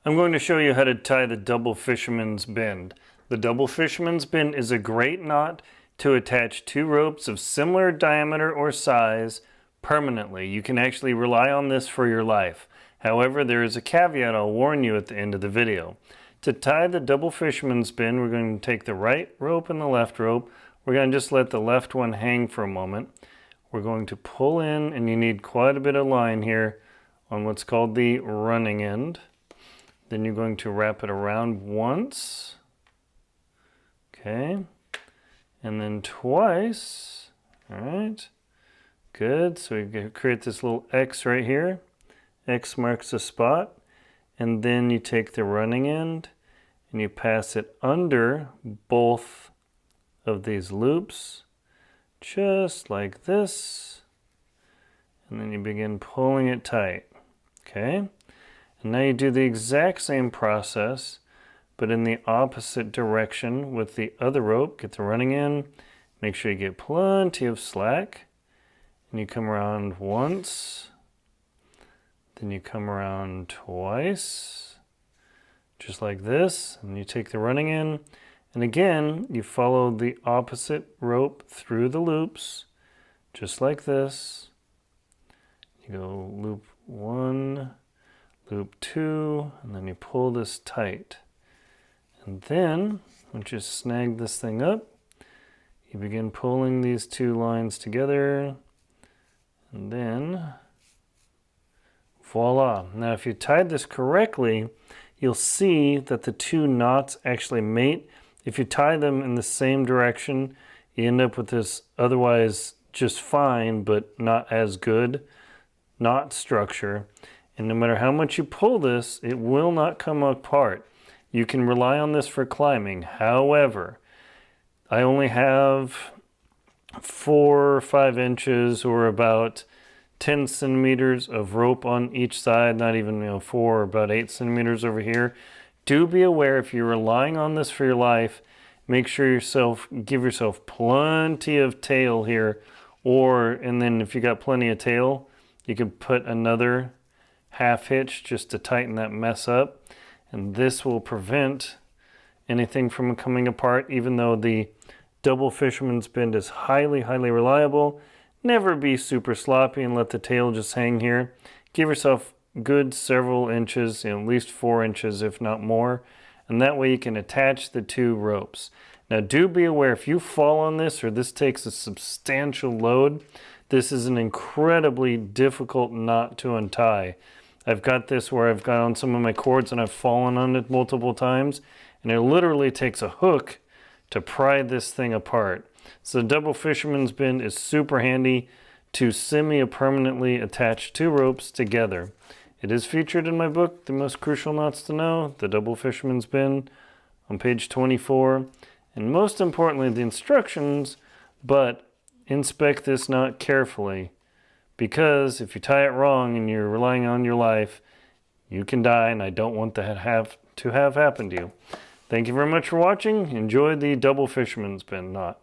I'm going to show you how to tie the Double Fisherman's Bend. The Double Fisherman's Bend is a great knot to attach two ropes of similar diameter or size permanently. You can actually rely on this for your life. However, there is a caveat I'll warn you at the end of the video. To tie the Double Fisherman's Bend, we're going to take the right rope and the left rope. We're going to just let the left one hang for a moment. We're going to pull in, and you need quite a bit of line here on what's called the running end. Then you're going to wrap it around once, okay, and then twice. All right, good. So we create this little X right here. X marks the spot, and then you take the running end and you pass it under both of these loops, just like this, and then you begin pulling it tight, okay? And now you do the exact same process, but in the opposite direction with the other rope. Get the running in, make sure you get plenty of slack, and you come around once, then you come around twice, just like this, and you take the running in, and again, you follow the opposite rope through the loops, just like this. You go loop one, loop two, and then you pull this tight. And then, once you snag this thing up, you begin pulling these two lines together, and then, voila. Now, if you tied this correctly, you'll see that the two knots actually mate. If you tie them in the same direction, you end up with this otherwise just fine, but not as good knot structure. And no matter how much you pull this, it will not come apart. You can rely on this for climbing. However, I only have 4 or 5 inches or about 10 centimeters of rope on each side, not even 4 or about 8 centimeters over here. Do be aware, if you're relying on this for your life, make sure give yourself plenty of tail here, and then if you got plenty of tail, you can put another half hitch just to tighten that mess up, and this will prevent anything from coming apart. Even though the Double Fisherman's Bend is highly reliable, never be super sloppy and let the tail just hang here. Give yourself good several inches, at least 4 inches if not more, and that way you can attach the two ropes. Now do be aware, if you fall on this or this takes a substantial load, this is an incredibly difficult knot to untie. I've got this where I've got on some of my cords and I've fallen on it multiple times, and it literally takes a hook to pry this thing apart. So Double Fisherman's Bend is super handy to semi-permanently attach two ropes together. It is featured in my book, The Most Crucial Knots to Know, The Double Fisherman's Bend, on page 24. And most importantly, the instructions, but inspect this knot carefully, because if you tie it wrong and you're relying on your life, you can die, and I don't want that to have happen to you. Thank you very much for watching. Enjoy the Double Fisherman's Bend knot.